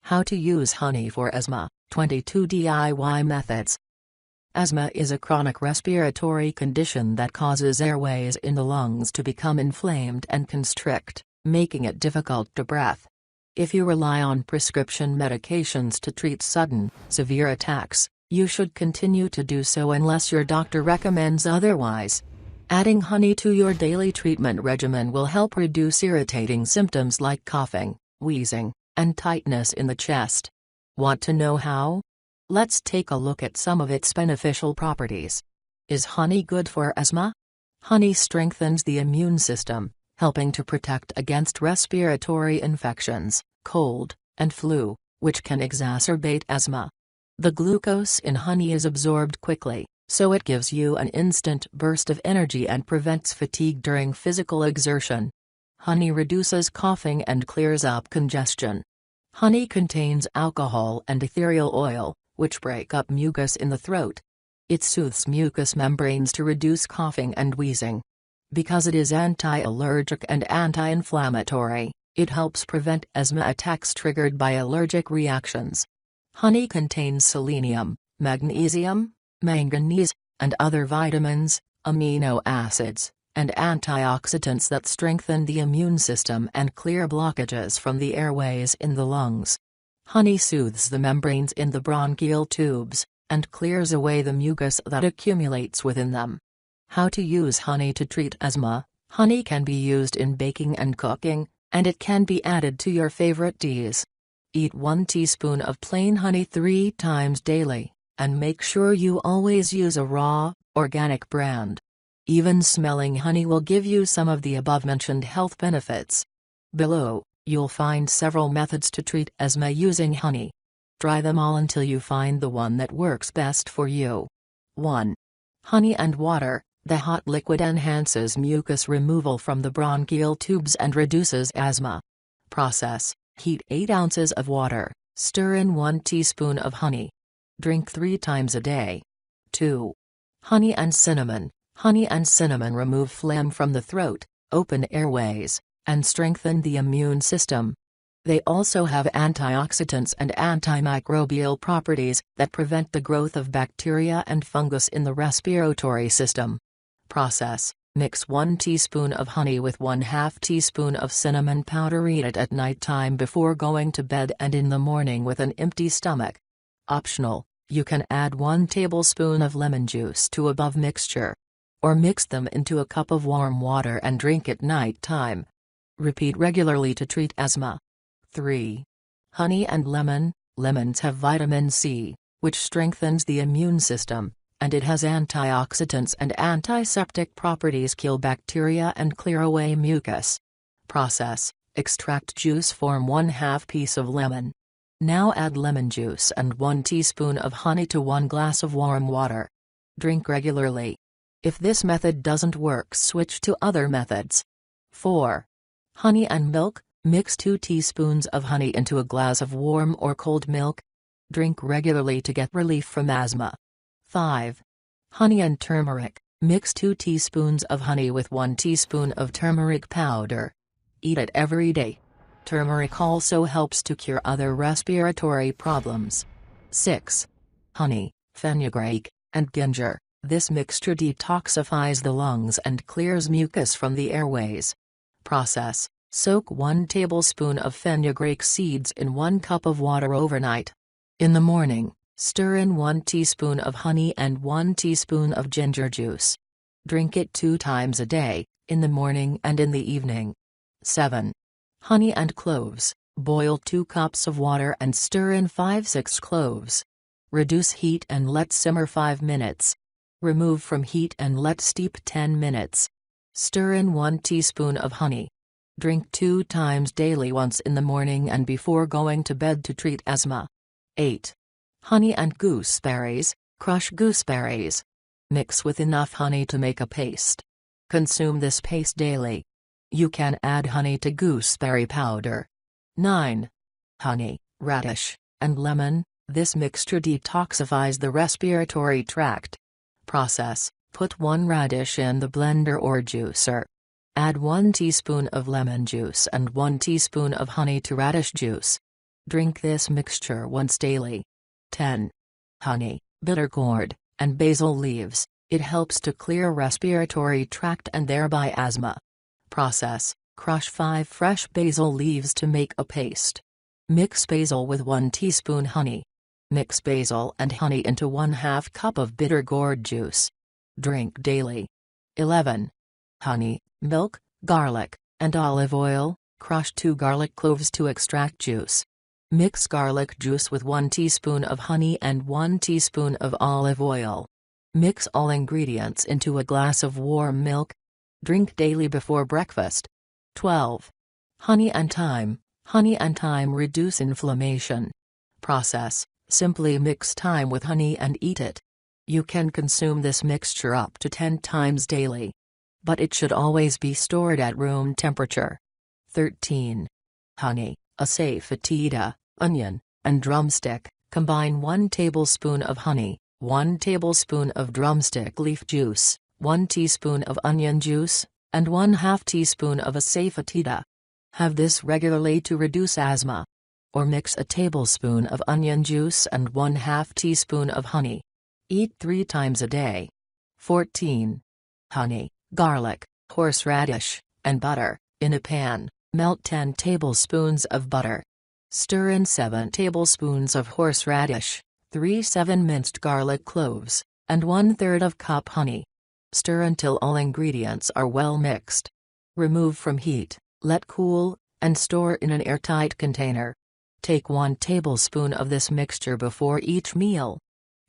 How to use honey for asthma, 22 DIY methods. Asthma is a chronic respiratory condition that causes airways in the lungs to become inflamed and constrict, making it difficult to breathe. If you rely on prescription medications to treat sudden, severe attacks, you should continue to do so unless your doctor recommends otherwise. Adding honey to your daily treatment regimen will help reduce irritating symptoms like coughing, wheezing, and tightness in the chest. Want to know how? Let's take a look at some of its beneficial properties. Is honey good for asthma? Honey strengthens the immune system, helping to protect against respiratory infections, cold, and flu, which can exacerbate asthma. The glucose in honey is absorbed quickly, so it gives you an instant burst of energy and prevents fatigue during physical exertion. Honey reduces coughing and clears up congestion. Honey contains alcohol and ethereal oil, which break up mucus in the throat. It soothes mucous membranes to reduce coughing and wheezing. Because it is anti-allergic and anti-inflammatory, it helps prevent asthma attacks triggered by allergic reactions. Honey contains selenium, magnesium, manganese, and other vitamins, amino acids, and antioxidants that strengthen the immune system and clear blockages from the airways in the lungs. Honey soothes the membranes in the bronchial tubes, and clears away the mucus that accumulates within them. How to use honey to treat asthma? Honey can be used in baking and cooking, and it can be added to your favorite teas. Eat 1 teaspoon of plain honey 3 times daily, and make sure you always use a raw, organic brand. Even smelling honey will give you some of the above-mentioned health benefits. Below, you'll find several methods to treat asthma using honey. Try them all until you find the one that works best for you. 1. Honey and water. The hot liquid enhances mucus removal from the bronchial tubes and reduces asthma. Process: heat 8 ounces of water, stir in 1 teaspoon of honey. Drink 3 times a day. 2. Honey and cinnamon. Honey and cinnamon remove phlegm from the throat, open airways, and strengthen the immune system. They also have antioxidants and antimicrobial properties that prevent the growth of bacteria and fungus in the respiratory system. Process: mix 1 teaspoon of honey with 1/2 teaspoon of cinnamon powder. Eat it at night time before going to bed and in the morning with an empty stomach. Optional, you can add 1 tablespoon of lemon juice to above mixture. Or mix them into a cup of warm water and drink at night time. Repeat regularly to treat asthma. 3. Honey and lemon. Lemons have vitamin C, which strengthens the immune system, and it has antioxidants and antiseptic properties. Kill bacteria and clear away mucus. Process: extract juice. Form 1/2 piece of lemon. Now add lemon juice and 1 teaspoon of honey to 1 glass of warm water. Drink regularly. If this method doesn't work, switch to other methods. 4. Honey and milk. Mix 2 teaspoons of honey into a glass of warm or cold milk. Drink regularly to get relief from asthma. 5. Honey and turmeric. Mix 2 teaspoons of honey with 1 teaspoon of turmeric powder. Eat it every day. Turmeric also helps to cure other respiratory problems. 6. Honey, fenugreek, and ginger. This mixture detoxifies the lungs and clears mucus from the airways. Process: soak 1 tablespoon of fenugreek seeds in 1 cup of water overnight. In the morning, stir in 1 teaspoon of honey and 1 teaspoon of ginger juice. Drink it 2 times a day, in the morning and in the evening. 7. Honey and cloves. Boil 2 cups of water and stir in 5-6 cloves. Reduce heat and let simmer 5 minutes. Remove from heat and let steep 10 minutes. Stir in 1 teaspoon of honey. Drink 2 times daily, once in the morning and before going to bed, to treat asthma. 8. Honey and gooseberries. Crush gooseberries. Mix with enough honey to make a paste. Consume this paste daily. You can add honey to gooseberry powder. 9. Honey, radish, and lemon. This mixture detoxifies the respiratory tract. Process: put 1 radish in the blender or juicer. Add 1 teaspoon of lemon juice and 1 teaspoon of honey to radish juice. Drink this mixture once daily. 10. Honey, bitter gourd, and basil leaves. It helps to clear respiratory tract and thereby asthma. Process: crush 5 fresh basil leaves to make a paste. Mix basil with 1 teaspoon honey. Mix basil and honey into 1/2 cup of bitter gourd juice. Drink daily. 11. Honey, milk, garlic, and olive oil. Crush 2 garlic cloves to extract juice. Mix garlic juice with 1 teaspoon of honey and 1 teaspoon of olive oil. Mix all ingredients into a glass of warm milk. Drink daily before breakfast. 12. Honey and thyme. Honey and thyme reduce inflammation. Process: simply mix thyme with honey and eat it. You can consume this mixture up to 10 times daily. But it should always be stored at room temperature. 13. Honey, asafoetida, onion, and drumstick. Combine 1 tablespoon of honey, 1 tablespoon of drumstick leaf juice, 1 teaspoon of onion juice, and 1/2 teaspoon of asafoetida. Have this regularly to reduce asthma. Or mix a tablespoon of onion juice and 1/2 teaspoon of honey. Eat 3 times a day. 14. Honey, garlic, horseradish, and butter. In a pan, melt 10 tablespoons of butter. Stir in 7 tablespoons of horseradish, 7 minced garlic cloves, and 1/3 cup honey. Stir until all ingredients are well mixed. Remove from heat, let cool, and store in an airtight container. Take 1 tablespoon of this mixture before each meal.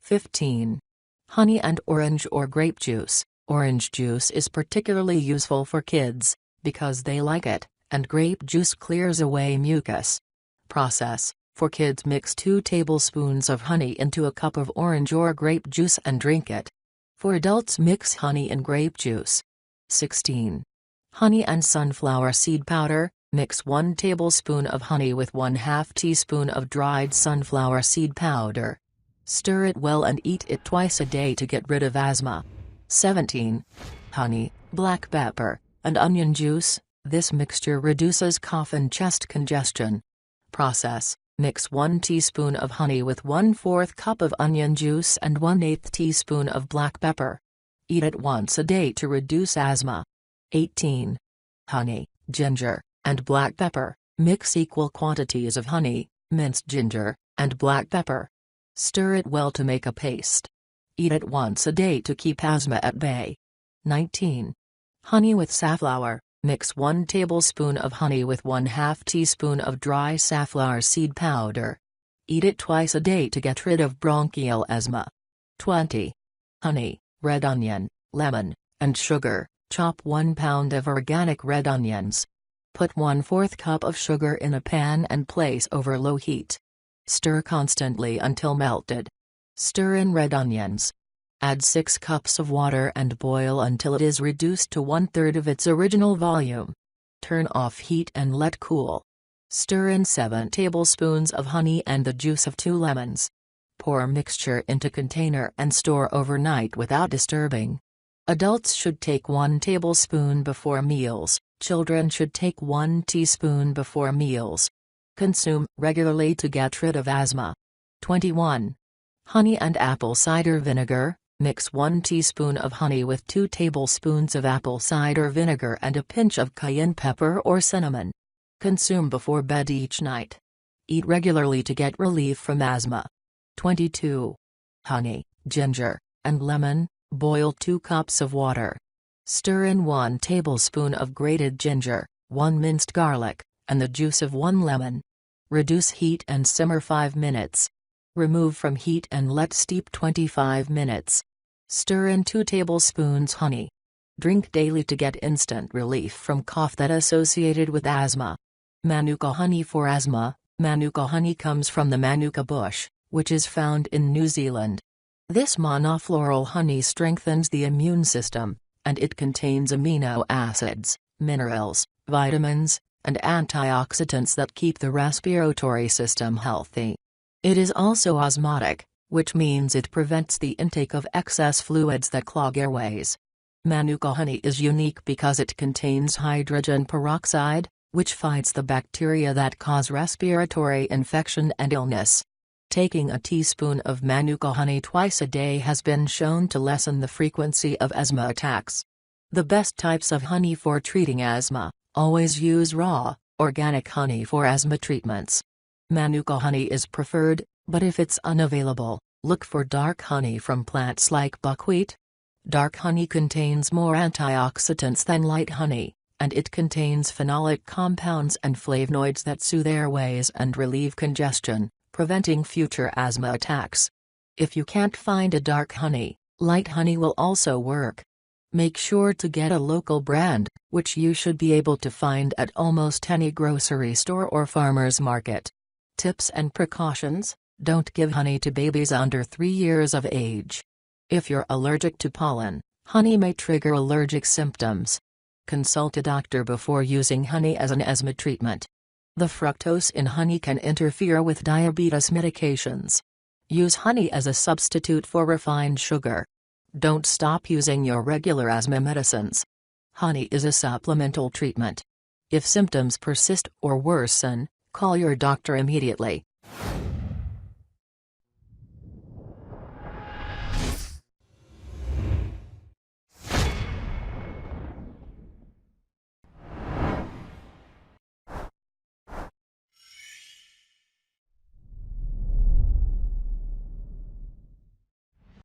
15. Honey and orange or grape juice. Orange juice is particularly useful for kids, because they like it, and grape juice clears away mucus. Process: for kids, mix 2 tablespoons of honey into a cup of orange or grape juice and drink it. For adults, mix honey and grape juice. 16. Honey and sunflower seed powder. Mix 1 tablespoon of honey with 1/2 teaspoon of dried sunflower seed powder. Stir it well and eat it twice a day to get rid of asthma. 17. Honey, black pepper, and onion juice. This mixture reduces cough and chest congestion. Process: mix 1 teaspoon of honey with 1/4 cup of onion juice and 1/8 teaspoon of black pepper. Eat it once a day to reduce asthma. 18. Honey, ginger, and black pepper. Mix equal quantities of honey, minced ginger, and black pepper. Stir it well to make a paste. Eat it once a day to keep asthma at bay. 19. Honey with safflower. Mix 1 tablespoon of honey with 1/2 teaspoon of dry safflower seed powder. Eat it twice a day to get rid of bronchial asthma. 20. Honey, red onion, lemon, and sugar. Chop 1 pound of organic red onions. Put 1/4 cup of sugar in a pan and place over low heat. Stir constantly until melted. Stir in red onions. Add 6 cups of water and boil until it is reduced to 1/3 of its original volume. Turn off heat and let cool. Stir in 7 tablespoons of honey and the juice of 2 lemons. Pour mixture into container and store overnight without disturbing. Adults should take 1 tablespoon before meals, children should take 1 teaspoon before meals. Consume regularly to get rid of asthma. 21. Honey and apple cider vinegar. Mix 1 teaspoon of honey with 2 tablespoons of apple cider vinegar and a pinch of cayenne pepper or cinnamon. Consume before bed each night. Eat regularly to get relief from asthma. 22. Honey, ginger, and lemon. Boil 2 cups of water. Stir in 1 tablespoon of grated ginger, 1 minced garlic, and the juice of 1 lemon. Reduce heat and simmer 5 minutes. Remove from heat and let steep 25 minutes. Stir in 2 tablespoons honey. Drink daily to get instant relief from cough that associated with asthma. Manuka honey for asthma. Manuka honey comes from the manuka bush, which is found in New Zealand. This monofloral honey strengthens the immune system, and it contains amino acids, minerals, vitamins, and antioxidants that keep the respiratory system healthy. It is also osmotic, which means it prevents the intake of excess fluids that clog airways. Manuka honey is unique because it contains hydrogen peroxide, which fights the bacteria that cause respiratory infection and illness. Taking a teaspoon of manuka honey twice a day has been shown to lessen the frequency of asthma attacks. The best types of honey for treating asthma: always use raw, organic honey for asthma treatments. Manuka honey is preferred, but if it's unavailable, look for dark honey from plants like buckwheat. Dark honey contains more antioxidants than light honey, and it contains phenolic compounds and flavonoids that soothe airways and relieve congestion, preventing future asthma attacks. If you can't find a dark honey, light honey will also work. Make sure to get a local brand, which you should be able to find at almost any grocery store or farmer's market. Tips and precautions: don't give honey to babies under 3 years of age. If you're allergic to pollen, honey may trigger allergic symptoms. Consult a doctor before using honey as an asthma treatment. The fructose in honey can interfere with diabetes medications. Use honey as a substitute for refined sugar. Don't stop using your regular asthma medicines. Honey is a supplemental treatment. If symptoms persist or worsen, call your doctor immediately.